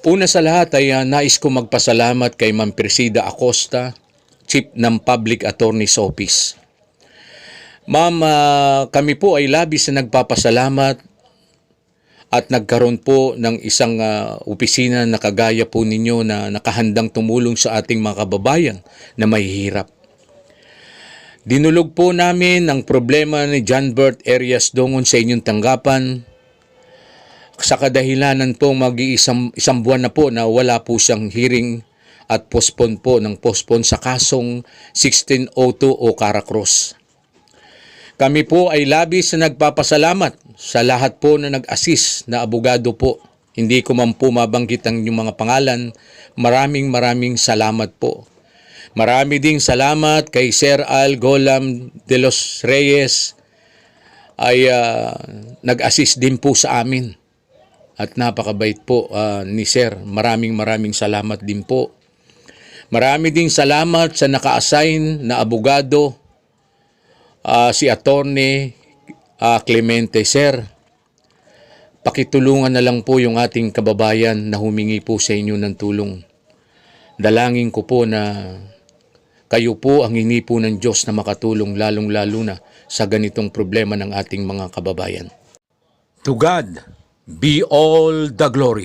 Una sa lahat ay nais ko magpasalamat kay Ma'am Persida Acosta, Chief ng Public Attorney's Office. Ma'am, kami po ay labis na nagpapasalamat at nagkaroon po ng isang opisina na kagaya po ninyo na nakahandang tumulong sa ating mga kababayan na mahihirap. Dinulog po namin ang problema ni John Bert Arias Dongon sa inyong tanggapan sa kadahilanan po isang buwan na po na wala po siyang hearing at postpone sa kasong 1602 o Caracross. Kami po ay labis na nagpapasalamat sa lahat po na nag-assist na abogado po. Hindi ko man po mabanggit ang inyong mga pangalan. Maraming salamat po. Marami ding salamat kay Sir Al Golam de los Reyes ay nag-assist din po sa amin. At napakabait po ni Sir. Maraming salamat din po. Marami ding salamat sa naka-assign na abogado, si Attorney Clemente. Sir, pakitulungan na lang po yung ating kababayan na humingi po sa inyo ng tulong. Dalangin ko po na kayo po ang hinipo ng Diyos na makatulong lalong-lalo na sa ganitong problema ng ating mga kababayan. To God be all the glory.